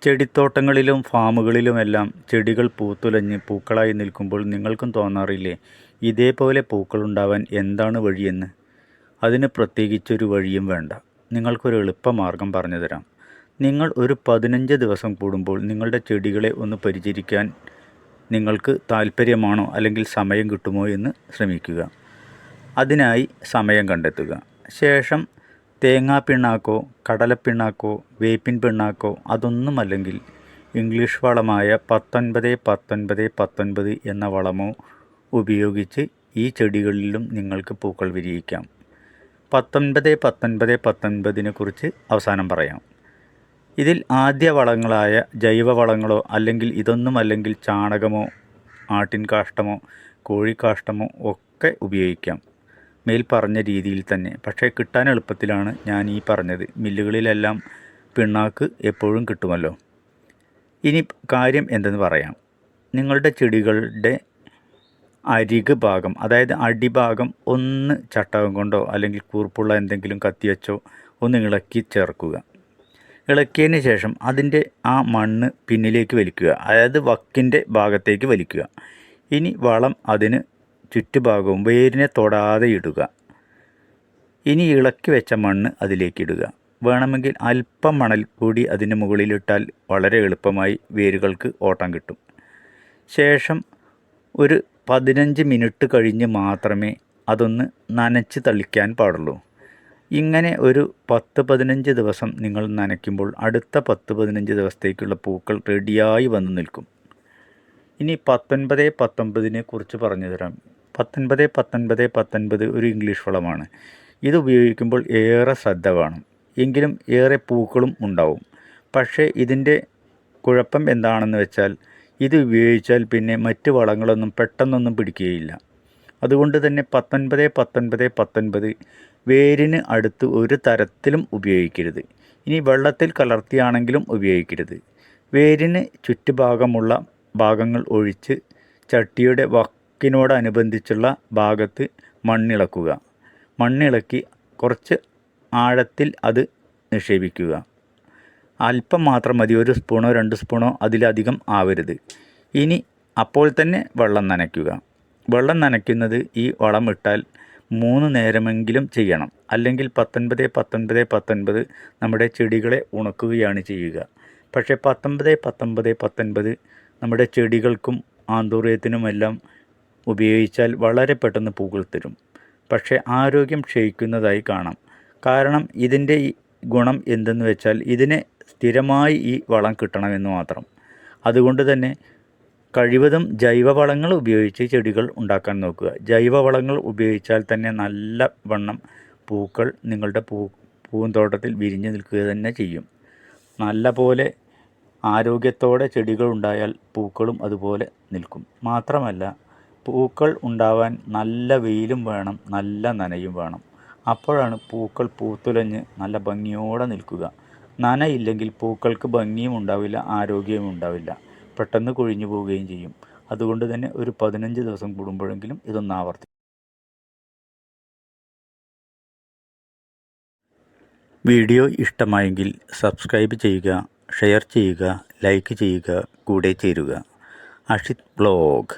ചെടിത്തോട്ടങ്ങളിലും ഫാമുകളിലുമെല്ലാം ചെടികൾ പൂത്തുലഞ്ഞ് പൂക്കളായി നിൽക്കുമ്പോൾ നിങ്ങൾക്കും തോന്നാറില്ലേ, ഇതേപോലെ പൂക്കളുണ്ടാവാൻ എന്താണ് വഴിയെന്ന്? അതിന് പ്രത്യേകിച്ചൊരു വഴിയും വേണ്ട. നിങ്ങൾക്കൊരു എളുപ്പമാർഗ്ഗം പറഞ്ഞു തരാം. നിങ്ങൾ ഒരു 15 ദിവസം കൂടുമ്പോൾ നിങ്ങളുടെ ചെടികളെ ഒന്ന് പരിചരിക്കാൻ നിങ്ങൾക്ക് താല്പര്യമാണോ അല്ലെങ്കിൽ സമയം കിട്ടുമോ എന്ന് ശ്രമിക്കുക. അതിനായി സമയം കണ്ടെത്തുക. ശേഷം തേങ്ങാപ്പിണ്ണാക്കോ കടലപ്പിണ്ണാക്കോ വേപ്പിൻ പിണ്ണാക്കോ അതൊന്നുമല്ലെങ്കിൽ ഇംഗ്ലീഷ് വളമായ 19-19-19 എന്ന വളമോ ഉപയോഗിച്ച് ഈ ചെടികളിലും നിങ്ങൾക്ക് പൂക്കൾ വിരിയിക്കാം. 19-19-19 കുറിച്ച് അവസാനം പറയാം. ഇതിൽ ആദ്യ വളങ്ങളായ ജൈവവളങ്ങളോ അല്ലെങ്കിൽ ഇതൊന്നുമല്ലെങ്കിൽ ചാണകമോ ആട്ടിൻ കാഷ്ടമോ കോഴിക്കാഷ്ടമോ ഒക്കെ ഉപയോഗിക്കാം. മേൽ പറഞ്ഞ രീതിയിൽ തന്നെ. പക്ഷേ കിട്ടാൻ എളുപ്പത്തിലാണ് ഞാൻ ഈ പറഞ്ഞത്. മില്ലുകളിലെല്ലാം പിണ്ണാക്ക് എപ്പോഴും കിട്ടുമല്ലോ. ഇനി കാര്യം എന്തെന്ന് പറയാം. നിങ്ങളുടെ ചെടികളുടെ അരിക് ഭാഗം, അതായത് അടിഭാഗം ഒന്ന് ചട്ടകം കൊണ്ടോ അല്ലെങ്കിൽ കൂർപ്പുള്ള എന്തെങ്കിലും കത്തിവച്ചോ ഒന്ന് ഇളക്കി ചേർക്കുക. ഇളക്കിയതിന് ശേഷം അതിൻ്റെ ആ മണ്ണ് പിന്നിലേക്ക് വലിക്കുക, അതായത് വക്കിൻ്റെ ഭാഗത്തേക്ക് വലിക്കുക. ഇനി വളം അതിന് ചുറ്റുഭാഗവും വേരിനെ തൊടാതെ ഇടുക. ഇനി ഇളക്കി വെച്ച മണ്ണ് അതിലേക്കിടുക. വേണമെങ്കിൽ അല്പം മണൽ കൂടി അതിന് മുകളിലിട്ടാൽ വളരെ എളുപ്പമായി വേരുകൾക്ക് ഓട്ടം കിട്ടും. ശേഷം ഒരു 15 മിനിറ്റ് കഴിഞ്ഞ് മാത്രമേ അതൊന്ന് നനച്ച് തളിക്കാൻ പാടുള്ളൂ. ഇങ്ങനെ ഒരു 10-15 ദിവസം നിങ്ങൾ നനയ്ക്കുമ്പോൾ അടുത്ത 10-15 ദിവസത്തേക്കുള്ള പൂക്കൾ റെഡിയായി വന്ന് നിൽക്കും. ഇനി 19-19 കുറിച്ച് പറഞ്ഞു തരാം. 19-19-19 ഒരു ഇംഗ്ലീഷ് വളമാണ്. ഇത് ഉപയോഗിക്കുമ്പോൾ ഏറെ ശ്രദ്ധ വേണം. എങ്കിലും ഏറെ പൂക്കളും ഉണ്ടാവും. പക്ഷേ ഇതിൻ്റെ കുഴപ്പം എന്താണെന്ന് വെച്ചാൽ ഇത് ഉപയോഗിച്ചാൽ പിന്നെ മറ്റ് വളങ്ങളൊന്നും പെട്ടെന്നൊന്നും പിടിക്കുകയില്ല. അതുകൊണ്ട് തന്നെ 19-19-19 വേരിന് അടുത്ത് ഒരു തരത്തിലും ഉപയോഗിക്കരുത്. ഇനി വെള്ളത്തിൽ കലർത്തിയാണെങ്കിലും ഉപയോഗിക്കരുത്. വേരിന് ചുറ്റുഭാഗമുള്ള ഭാഗങ്ങൾ ഒഴിച്ച് ചട്ടിയുടെ വക്കിനോടനുബന്ധിച്ചുള്ള ഭാഗത്ത് മണ്ണിളക്കുക. മണ്ണിളക്കി കുറച്ച് ആഴത്തിൽ അത് നിക്ഷേപിക്കുക. അല്പം മാത്രം മതി, 1 സ്പൂണോ 2 സ്പൂണോ അതിലധികം ആവരുത്. ഇനി അപ്പോൾ തന്നെ വെള്ളം നനയ്ക്കുക. വെള്ളം നനയ്ക്കുന്നത് ഈ വളം ഇട്ടാൽ 3 നേരമെങ്കിലും ചെയ്യണം. അല്ലെങ്കിൽ 19-19-19 നമ്മുടെ ചെടികളെ ഉണക്കുകയാണ് ചെയ്യുക. പക്ഷേ 19-19-19 നമ്മുടെ ചെടികൾക്കും ആന്തൂറിയത്തിനുമെല്ലാം ഉപയോഗിച്ചാൽ വളരെ പെട്ടെന്ന് പൂക്കൾ തരും. പക്ഷേ ആരോഗ്യം ക്ഷയിക്കുന്നതായി കാണാം. കാരണം ഇതിൻ്റെ ഈ ഗുണം എന്തെന്ന് വെച്ചാൽ ഇതിനെ സ്ഥിരമായി ഈ വളം കിട്ടണമെന്ന് മാത്രം. അതുകൊണ്ട് തന്നെ കഴിവതും ജൈവവളങ്ങൾ ഉപയോഗിച്ച് ചെടികൾ ഉണ്ടാക്കാൻ നോക്കുക. ജൈവവളങ്ങൾ ഉപയോഗിച്ചാൽ തന്നെ നല്ല വണ്ണം പൂക്കൾ നിങ്ങളുടെ പൂന്തോട്ടത്തിൽ വിരിഞ്ഞു നിൽക്കുക തന്നെ ചെയ്യും. നല്ല പോലെ ആരോഗ്യത്തോടെ ചെടികൾ ഉണ്ടായാൽ പൂക്കളും അതുപോലെ നിൽക്കും. മാത്രമല്ല പൂക്കൾ ഉണ്ടാവാൻ നല്ല വെയിലും വേണം, നല്ല നനയും വേണം. അപ്പോഴാണ് പൂക്കൾ പൂത്തുലഞ്ഞ് നല്ല ഭംഗിയോടെ നിൽക്കുക. നനയില്ലെങ്കിൽ പൂക്കൾക്ക് ഭംഗിയും ഉണ്ടാവില്ല, ആരോഗ്യവും ഉണ്ടാവില്ല, പെട്ടെന്ന് കൊഴിഞ്ഞു പോവുകയും ചെയ്യും. അതുകൊണ്ട് തന്നെ ഒരു 15 ദിവസം കൂടുമ്പോഴെങ്കിലും ഇതൊന്ന് ആവർത്തിക്കും. വീഡിയോ ഇഷ്ടമായെങ്കിൽ സബ്സ്ക്രൈബ് ചെയ്യുക, ഷെയർ ചെയ്യുക, ലൈക്ക് ചെയ്യുക, കൂടെ ചേരുക. അഷിത് ബ്ലോഗ്.